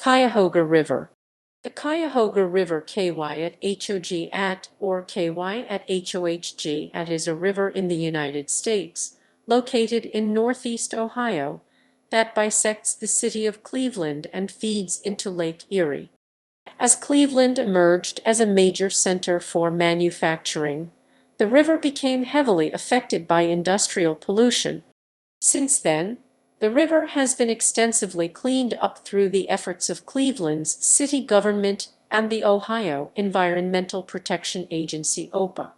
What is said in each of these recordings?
Cuyahoga River. The Cuyahoga River KY-ə-HOG-at or KY-ə-HOH-gə is a river in the United States, located in northeast Ohio, that bisects the city of Cleveland and feeds into Lake Erie. As Cleveland emerged as a major center for manufacturing, the river became heavily affected by industrial pollution. Since then, the river has been extensively cleaned up through the efforts of Cleveland's city government and the Ohio Environmental Protection Agency OEPA.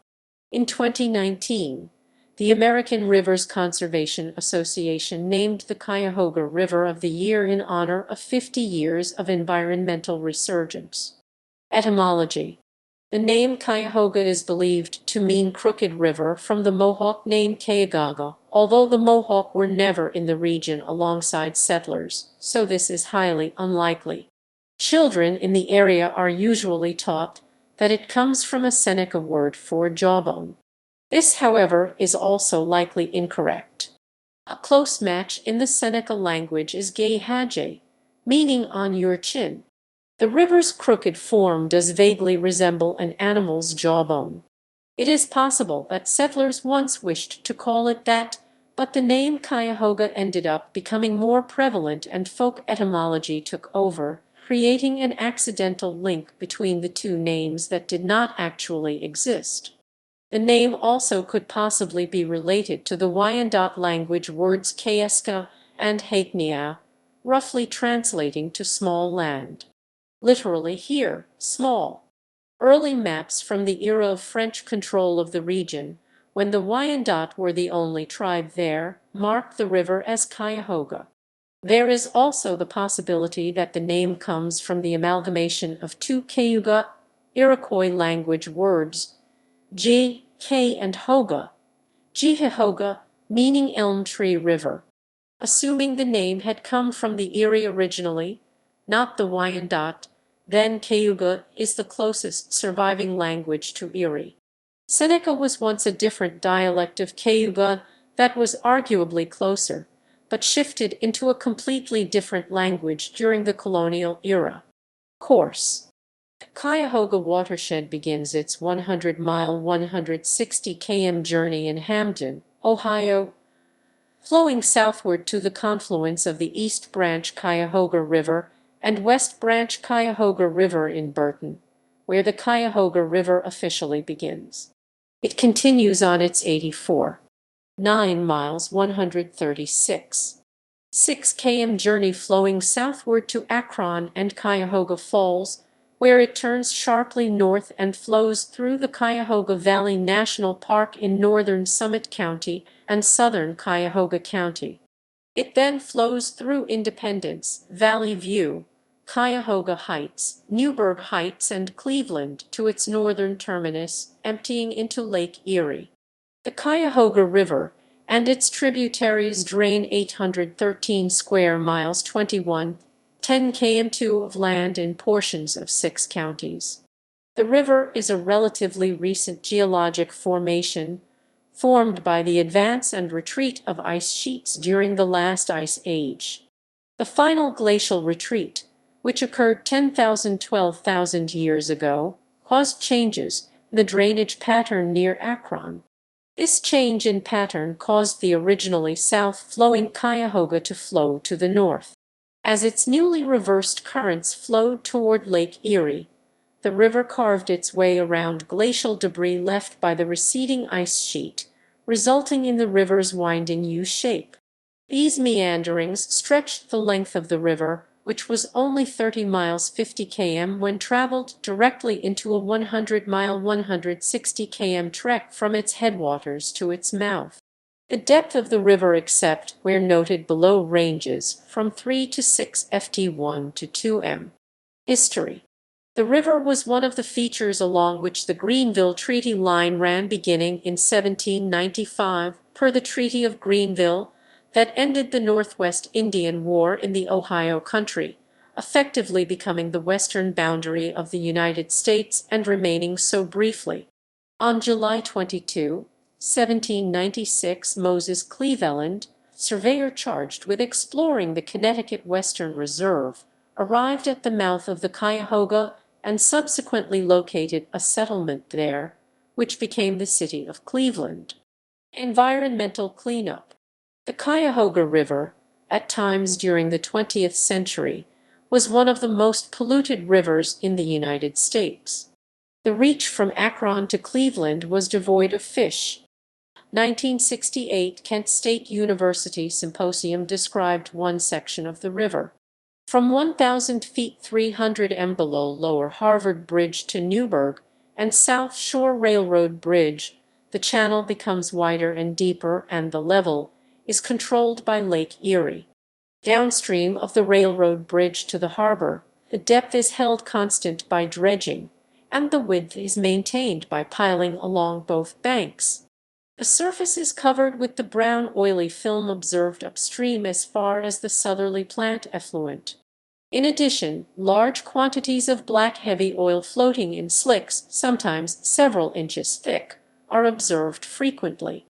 In 2019, the American Rivers Conservation Association named the Cuyahoga River of the Year in honor of 50 years of environmental resurgence. Etymology. The name Cuyahoga is believed to mean crooked river from the Mohawk name KY-ə-HOG-ə, although the Mohawk were never in the region alongside settlers, so this is highly unlikely. Children in the area are usually taught that it comes from a Seneca word for jawbone. This, however, is also likely incorrect. A close match in the Seneca language is KY-ə-HOG-gə, meaning on your chin. The river's crooked form does vaguely resemble an animal's jawbone. It is possible that settlers once wished to call it that, but the name Cuyahoga ended up becoming more prevalent and folk etymology took over, creating an accidental link between the two names that did not actually exist. The name also could possibly be related to the Wyandot language words KY-ə-HOG-gə and Haiknia, roughly translating to small land. Literally here, small. Early maps from the era of French control of the region, when the Wyandot were the only tribe there, mark the river as Cuyahoga. There is also the possibility that the name comes from the amalgamation of two Cayuga Iroquois language words, G, K, and Hoga, Cuyahoga, meaning elm tree river. Assuming the name had come from the Erie originally, not the Wyandot, then Cayuga is the closest surviving language to Erie. Seneca was once a different dialect of Cayuga that was arguably closer, but shifted into a completely different language during the colonial era. Course. The Cuyahoga watershed begins its 100-mile, 160 km journey in Hampden, Ohio, flowing southward to the confluence of the East Branch Cuyahoga River and West Branch Cuyahoga River in Burton, where the Cuyahoga River officially begins. It continues on its 84.9 miles 136. 6 km journey flowing southward to Akron and Cuyahoga Falls, where it turns sharply north and flows through the Cuyahoga Valley National Park in northern Summit County and southern Cuyahoga County. It then flows through Independence, Valley View, Cuyahoga Heights, Newburgh Heights, and Cleveland to its northern terminus, emptying into Lake Erie. The Cuyahoga River and its tributaries drain 813 square miles 10 km of land in portions of 6 counties. The river is a relatively recent geologic formation, formed by the advance and retreat of ice sheets during the last ice age. The final glacial retreat, which occurred 10,000–12,000 years ago, caused changes in the drainage pattern near Akron. This change in pattern caused the originally south-flowing Cuyahoga to flow to the north. As its newly reversed currents flowed toward Lake Erie, the river carved its way around glacial debris left by the receding ice sheet, resulting in the river's winding U-shape. These meanderings stretched the length of the river, which was only 30 miles 50 km when traveled directly into a 100-mile 160 km trek from its headwaters to its mouth. The depth of the river except where noted below ranges from 3 to 6 ft 1 to 2 m. History. The river was one of the features along which the Greenville Treaty Line ran beginning in 1795, per the Treaty of Greenville, that ended the Northwest Indian War in the Ohio Country, effectively becoming the western boundary of the United States and remaining so briefly. On July 22, 1796, Moses Cleveland, surveyor charged with exploring the Connecticut Western Reserve, arrived at the mouth of the Cuyahoga and subsequently located a settlement there, which became the city of Cleveland. Environmental cleanup. The Cuyahoga River, at times during the 20th century, was one of the most polluted rivers in the United States. The reach from Akron to Cleveland was devoid of fish. 1968 Kent State University Symposium described one section of the river. From 1,000 feet 300 m below Lower Harvard Bridge to Newburgh and South Shore Railroad Bridge, the channel becomes wider and deeper and the level is controlled by Lake Erie. Downstream of the railroad bridge to the harbor, the depth is held constant by dredging, and the width is maintained by piling along both banks. The surface is covered with the brown oily film observed upstream as far as the southerly plant effluent. In addition, large quantities of black heavy oil floating in slicks, sometimes several inches thick, are observed frequently.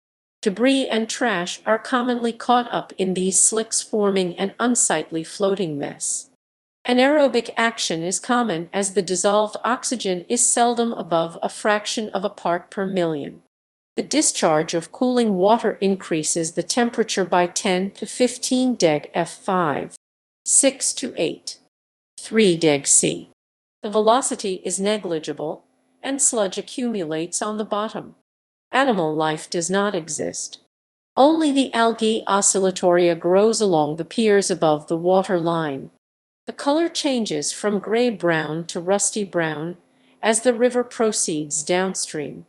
Debris and trash are commonly caught up in these slicks, forming an unsightly floating mess. Anaerobic action is common as the dissolved oxygen is seldom above a fraction of a part per million. The discharge of cooling water increases the temperature by 10 to 15 deg F5, 6 to 8, 3 deg C. The velocity is negligible, and sludge accumulates on the bottom. Animal life does not exist. Only the algae Oscillatoria grows along the piers above the water line. The color changes from gray-brown to rusty brown as the river proceeds downstream.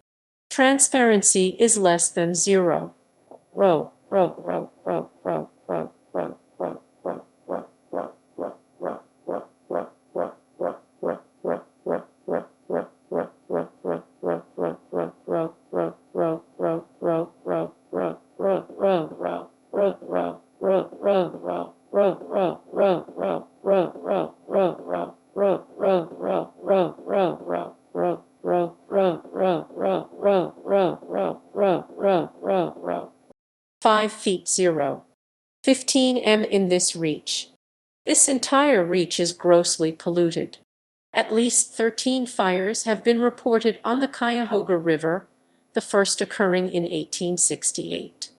Transparency is less than 0. Five feet 0. 15 m in this reach. This entire reach is grossly polluted. At least 13 fires have been reported on the Cuyahoga River, the first occurring in 1868.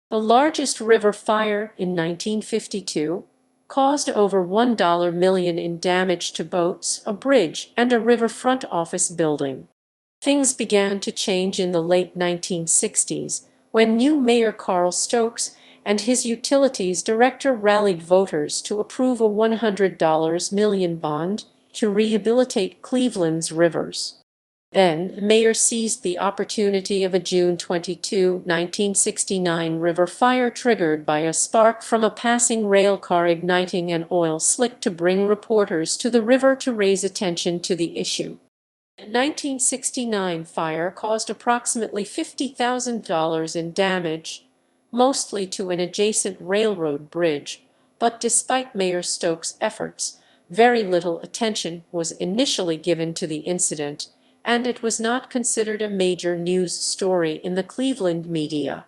The largest river fire in 1952 caused over $1 million in damage to boats, a bridge, and a riverfront office building. Things began to change in the late 1960s when new Mayor Carl Stokes and his utilities director rallied voters to approve a $100 million bond to rehabilitate Cleveland's rivers. Then, the mayor seized the opportunity of a June 22, 1969 river fire triggered by a spark from a passing rail car igniting an oil slick to bring reporters to the river to raise attention to the issue. The 1969 fire caused approximately $50,000 in damage, mostly to an adjacent railroad bridge, but despite Mayor Stokes' efforts, very little attention was initially given to the incident, and it was not considered a major news story in the Cleveland media.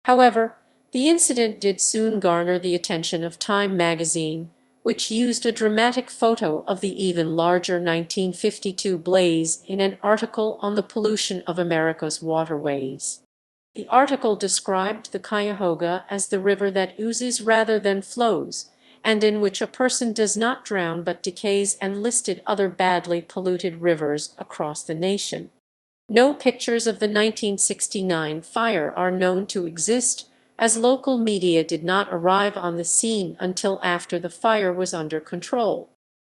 However, the incident did soon garner the attention of Time magazine, which used a dramatic photo of the even larger 1952 blaze in an article on the pollution of America's waterways. The article described the Cuyahoga as the river that oozes rather than flows, and in which a person does not drown but decays, and listed other badly polluted rivers across the nation. No pictures of the 1969 fire are known to exist, as local media did not arrive on the scene until after the fire was under control.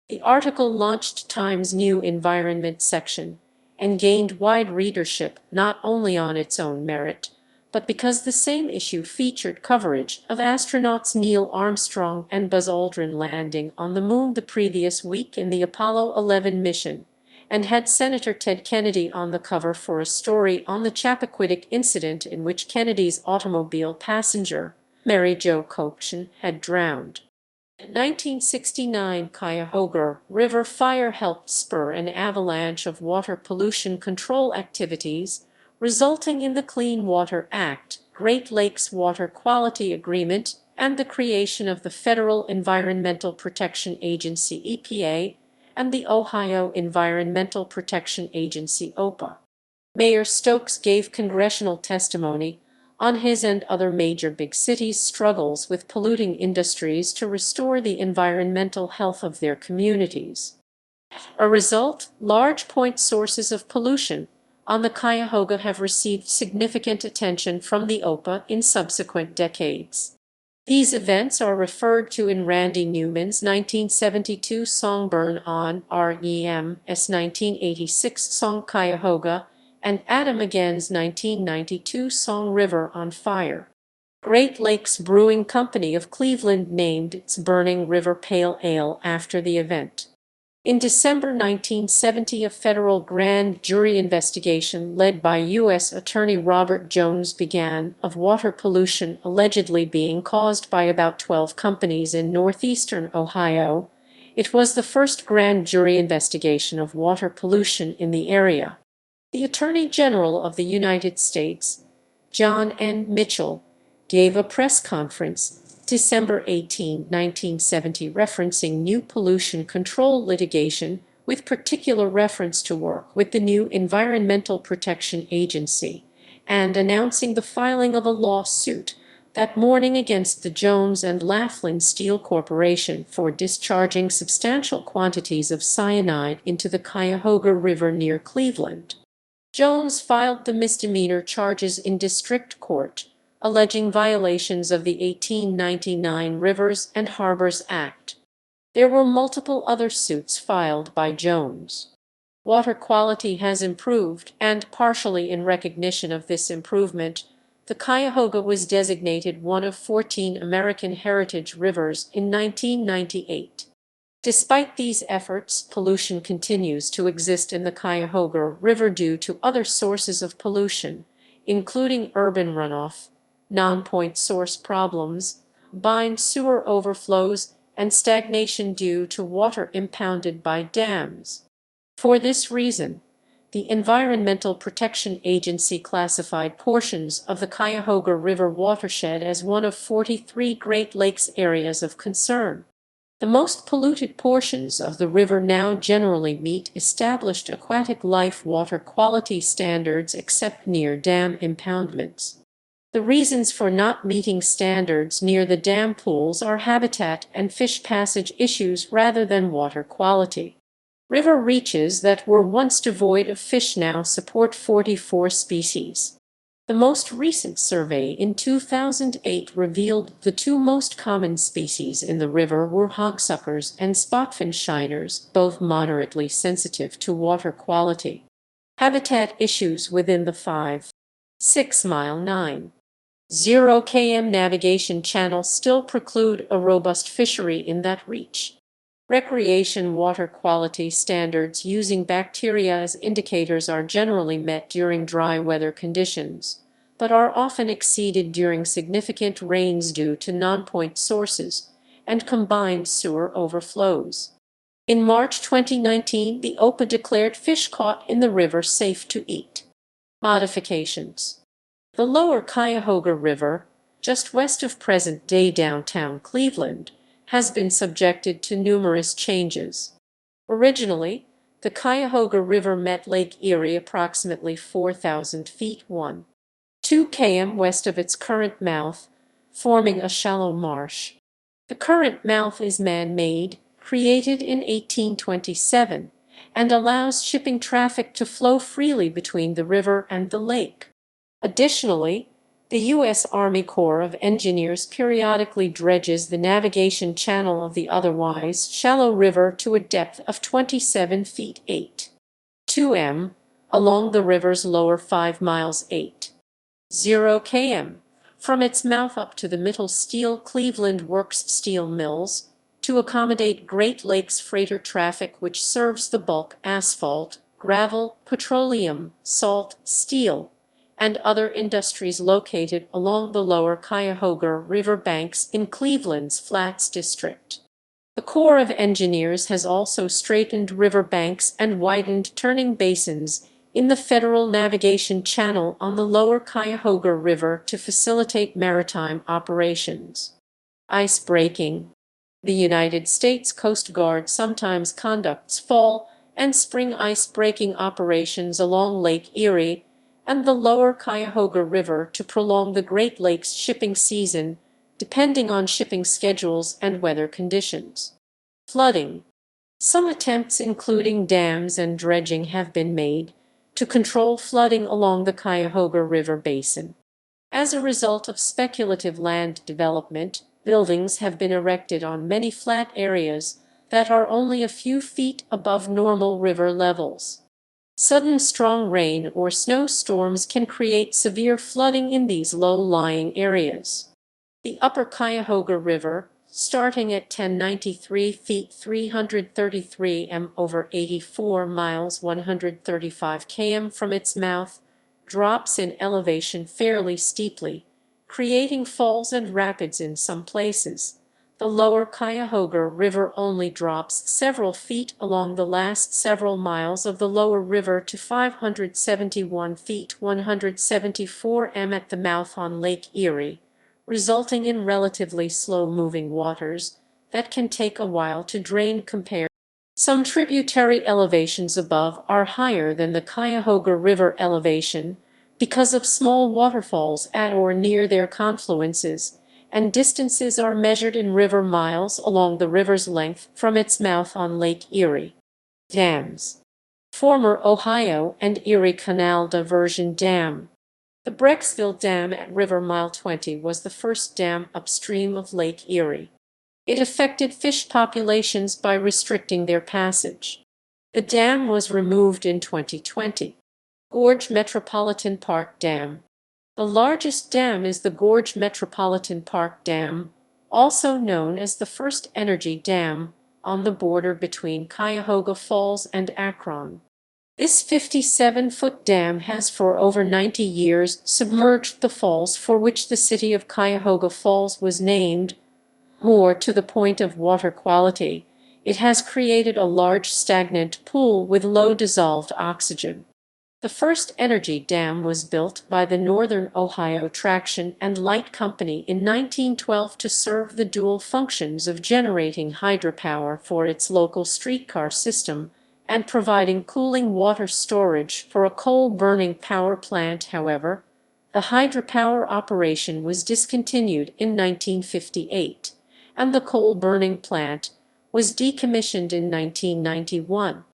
The article launched Time's new environment section and gained wide readership not only on its own merit, but because the same issue featured coverage of astronauts Neil Armstrong and Buzz Aldrin landing on the moon the previous week in the Apollo 11 mission, and had Senator Ted Kennedy on the cover for a story on the Chappaquiddick incident in which Kennedy's automobile passenger, Mary Jo Kopchen, had drowned. The 1969 Cuyahoga River fire helped spur an avalanche of water pollution control activities, resulting in the Clean Water Act, Great Lakes Water Quality Agreement, and the creation of the Federal Environmental Protection Agency (EPA) and the Ohio Environmental Protection Agency (OPA). Mayor Stokes gave congressional testimony on his and other major big cities' struggles with polluting industries to restore the environmental health of their communities. A result, large point sources of pollution on the Cuyahoga have received significant attention from the OPA in subsequent decades. These events are referred to in Randy Newman's 1972 song Burn On, REM's 1986 song Cuyahoga, and Adam Again's 1992 song River on Fire. Great Lakes Brewing Company of Cleveland named its Burning River Pale Ale after the event. In December 1970, a federal grand jury investigation led by U.S. Attorney Robert Jones began of water pollution allegedly being caused by about 12 companies in northeastern Ohio. It was the first grand jury investigation of water pollution in the area. The Attorney General of the United States, John N. Mitchell, gave a press conference December 18, 1970, referencing new pollution control litigation with particular reference to work with the new Environmental Protection Agency, and announcing the filing of a lawsuit that morning against the Jones and Laughlin Steel Corporation for discharging substantial quantities of cyanide into the Cuyahoga River near Cleveland. Jones filed the misdemeanor charges in district court, alleging violations of the 1899 Rivers and Harbors Act. There were multiple other suits filed by Jones. Water quality has improved, and partially in recognition of this improvement, the Cuyahoga was designated one of 14 American Heritage Rivers in 1998. Despite these efforts, pollution continues to exist in the Cuyahoga River due to other sources of pollution, including urban runoff, non-point source problems, bind sewer overflows, and stagnation due to water impounded by dams. For this reason, the Environmental Protection Agency classified portions of the Cuyahoga River watershed as one of 43 Great Lakes areas of concern. The most polluted portions of the river now generally meet established aquatic life water quality standards except near dam impoundments. The reasons for not meeting standards near the dam pools are habitat and fish passage issues rather than water quality. River reaches that were once devoid of fish now support 44 species. The most recent survey in 2008 revealed the two most common species in the river were hogsuckers and spotfin shiners, both moderately sensitive to water quality. Habitat issues within the 5.6 mile 9.0 km navigation channel still preclude a robust fishery in that reach. Recreation water quality standards using bacteria as indicators are generally met during dry weather conditions, but are often exceeded during significant rains due to non-point sources and combined sewer overflows. In March 2019, the OPA declared fish caught in the river safe to eat. Modifications. The lower Cuyahoga River, just west of present-day downtown Cleveland, has been subjected to numerous changes. Originally, the Cuyahoga River met Lake Erie approximately 4,000 feet 1.2 km west of its current mouth, forming a shallow marsh. The current mouth is man-made, created in 1827, and allows shipping traffic to flow freely between the river and the lake. Additionally, the U.S. Army Corps of Engineers periodically dredges the navigation channel of the otherwise shallow river to a depth of 27 feet 8.2 m along the river's lower 5 miles 8.0 km from its mouth up to the Middle Steel Cleveland Works steel mills to accommodate Great Lakes freighter traffic which serves the bulk asphalt, gravel, petroleum, salt, steel, and other industries located along the lower Cuyahoga River banks in Cleveland's Flats district. The Corps of Engineers has also straightened river banks and widened turning basins in the Federal Navigation Channel on the lower Cuyahoga River to facilitate maritime operations. Ice breaking. The United States Coast Guard sometimes conducts fall and spring ice breaking operations along Lake Erie and the lower Cuyahoga River to prolong the Great Lakes shipping season, depending on shipping schedules and weather conditions. Flooding. Some attempts, including dams and dredging, have been made to control flooding along the Cuyahoga River basin. As a result of speculative land development, buildings have been erected on many flat areas that are only a few feet above normal river levels. Sudden strong rain or snowstorms can create severe flooding in these low-lying areas. The upper Cuyahoga River, starting at 1093 feet 333 m over 84 miles 135 km from its mouth, drops in elevation fairly steeply, creating falls and rapids in some places. The lower Cuyahoga River only drops several feet along the last several miles of the lower river to 571 feet 174 m at the mouth on Lake Erie, resulting in relatively slow-moving waters that can take a while to drain compared. Some tributary elevations above are higher than the Cuyahoga River elevation because of small waterfalls at or near their confluences, and distances are measured in river miles along the river's length from its mouth on Lake Erie. Dams. Former Ohio and Erie Canal Diversion Dam. The Brecksville Dam at River Mile 20 was the first dam upstream of Lake Erie. It affected fish populations by restricting their passage. The dam was removed in 2020. Gorge Metropolitan Park Dam. The largest dam is the Gorge Metropolitan Park Dam, also known as the First Energy Dam, on the border between Cuyahoga Falls and Akron. This 57-foot dam has for over 90 years submerged the falls for which the city of Cuyahoga Falls was named. More to the point of water quality, it has created a large stagnant pool with low dissolved oxygen. The First Energy Dam was built by the Northern Ohio Traction and Light Company in 1912 to serve the dual functions of generating hydropower for its local streetcar system and providing cooling water storage for a coal-burning power plant. However, the hydropower operation was discontinued in 1958, and the coal-burning plant was decommissioned in 1991.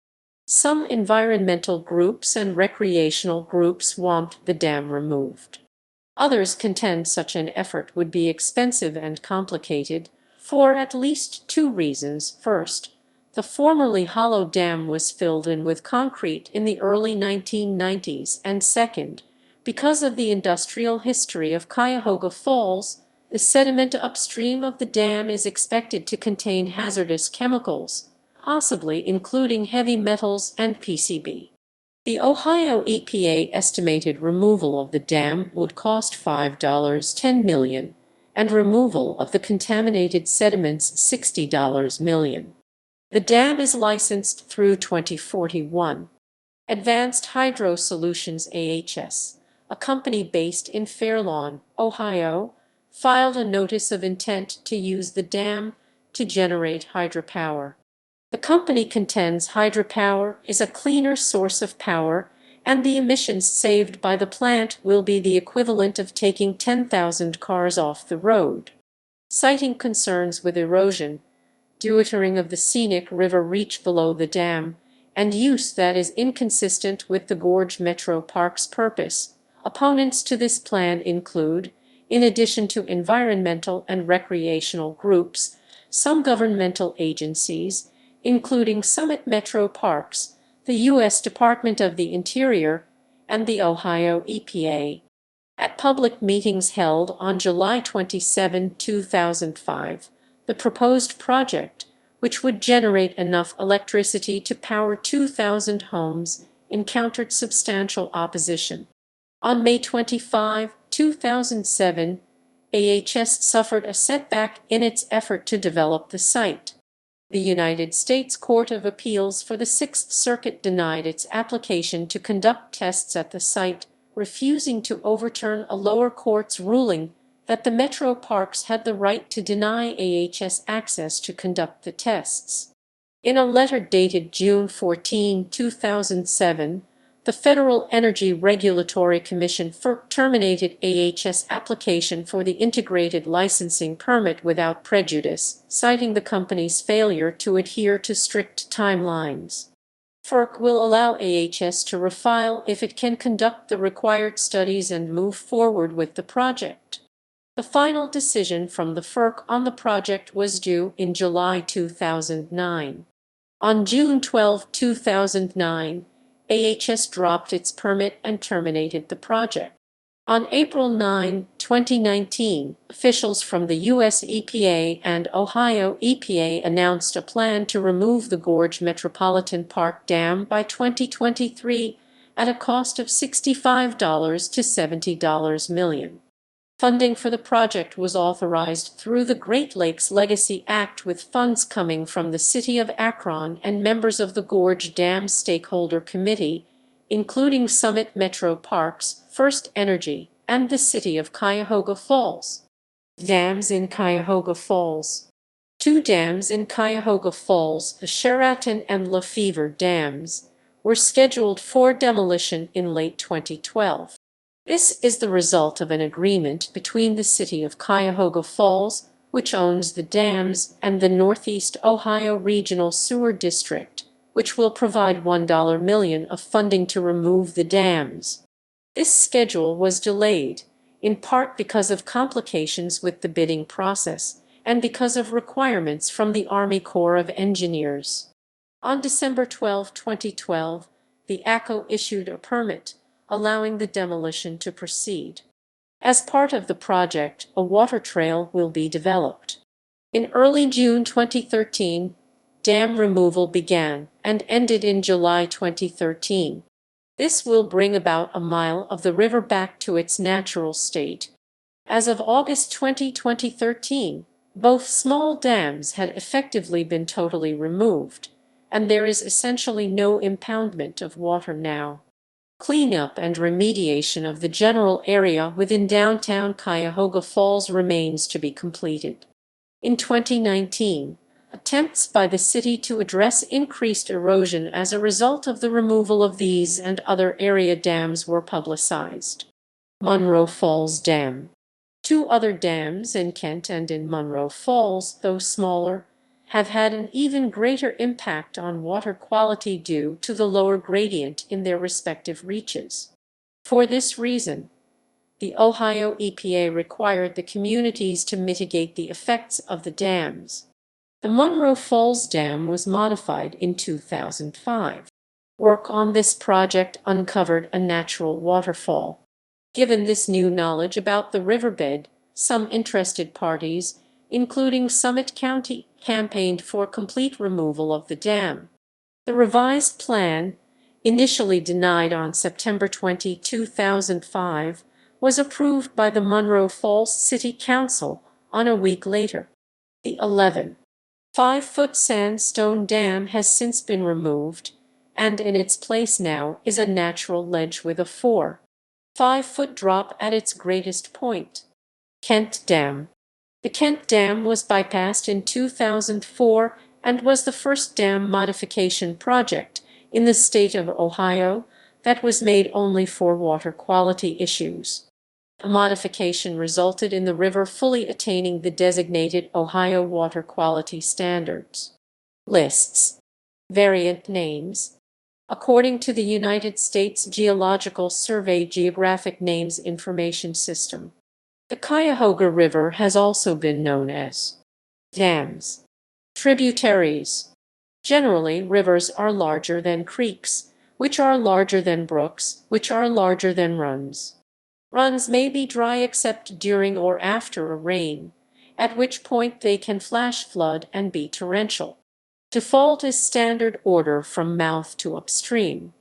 Some environmental groups and recreational groups want the dam removed. Others contend such an effort would be expensive and complicated for at least two reasons. First, the formerly hollow dam was filled in with concrete in the early 1990s, and second, because of the industrial history of Cuyahoga Falls, the sediment upstream of the dam is expected to contain hazardous chemicals, possibly including heavy metals and PCB. The Ohio EPA estimated removal of the dam would cost $10 million, and removal of the contaminated sediments $60 million. The dam is licensed through 2041. Advanced Hydro Solutions AHS, a company based in Fairlawn, Ohio, filed a notice of intent to use the dam to generate hydropower. The company contends hydropower is a cleaner source of power, and the emissions saved by the plant will be the equivalent of taking 10,000 cars off the road. Citing concerns with erosion, dewatering of the scenic river reach below the dam, and use that is inconsistent with the Gorge Metro Park's purpose, opponents to this plan include, in addition to environmental and recreational groups, some governmental agencies, including Summit Metro Parks, the U.S. Department of the Interior, and the Ohio EPA. At public meetings held on July 27, 2005, the proposed project, which would generate enough electricity to power 2,000 homes, encountered substantial opposition. On May 25, 2007, AHS suffered a setback in its effort to develop the site. The United States Court of Appeals for the Sixth Circuit denied its application to conduct tests at the site, refusing to overturn a lower court's ruling that the metro parks had the right to deny AHS access to conduct the tests. In a letter dated June 14, 2007, the Federal Energy Regulatory Commission FERC terminated AHS application for the integrated licensing permit without prejudice, citing the company's failure to adhere to strict timelines. FERC will allow AHS to refile if it can conduct the required studies and move forward with the project. The final decision from the FERC on the project was due in July 2009. On June 12, 2009, AHS dropped its permit and terminated the project. On April 9, 2019, officials from the U.S. EPA and Ohio EPA announced a plan to remove the Gorge Metropolitan Park Dam by 2023 at a cost of $65 to $70 million. Funding for the project was authorized through the Great Lakes Legacy Act, with funds coming from the City of Akron and members of the Gorge Dam Stakeholder Committee, including Summit Metro Parks, First Energy, and the City of Cuyahoga Falls. Dams in Cuyahoga Falls. Two dams in Cuyahoga Falls, the Sheraton and Lefevre Dams, were scheduled for demolition in late 2012. This is the result of an agreement between the City of Cuyahoga Falls, which owns the dams, and the Northeast Ohio Regional Sewer District, which will provide $1 million of funding to remove the dams. This schedule was delayed, in part because of complications with the bidding process, and because of requirements from the Army Corps of Engineers. On December 12, 2012, the ACO issued a permit, allowing the demolition to proceed. As part of the project, a water trail will be developed. In early June 2013, dam removal began and ended in July 2013. This will bring about a mile of the river back to its natural state. As of August 20, 2013, both small dams had effectively been totally removed, and there is essentially no impoundment of water now. Cleanup and remediation of the general area within downtown Cuyahoga Falls remains to be completed. In 2019, attempts by the city to address increased erosion as a result of the removal of these and other area dams were publicized. Munroe Falls Dam. Two other dams in Kent and in Munroe Falls, though smaller, have had an even greater impact on water quality due to the lower gradient in their respective reaches. For this reason, the Ohio EPA required the communities to mitigate the effects of the dams. The Munroe Falls Dam was modified in 2005. Work on this project uncovered a natural waterfall. Given this new knowledge about the riverbed, some interested parties, including Summit County, campaigned for complete removal of the dam. The revised plan, initially denied on September 20, 2005, was approved by the Munroe Falls City Council on a week later. The 11.5-foot sandstone dam has since been removed, and in its place now is a natural ledge with a 4.5-foot drop at its greatest point. Kent Dam. The Kent Dam was bypassed in 2004 and was the first dam modification project in the state of Ohio that was made only for water quality issues. The modification resulted in the river fully attaining the designated Ohio water quality standards. Lists. Variant names. According to the United States Geological Survey Geographic Names Information System, the Cuyahoga River has also been known as dams. Tributaries. Generally, rivers are larger than creeks, which are larger than brooks, which are larger than runs. Runs may be dry except during or after a rain, at which point they can flash flood and be torrential. Default is standard order from mouth to upstream.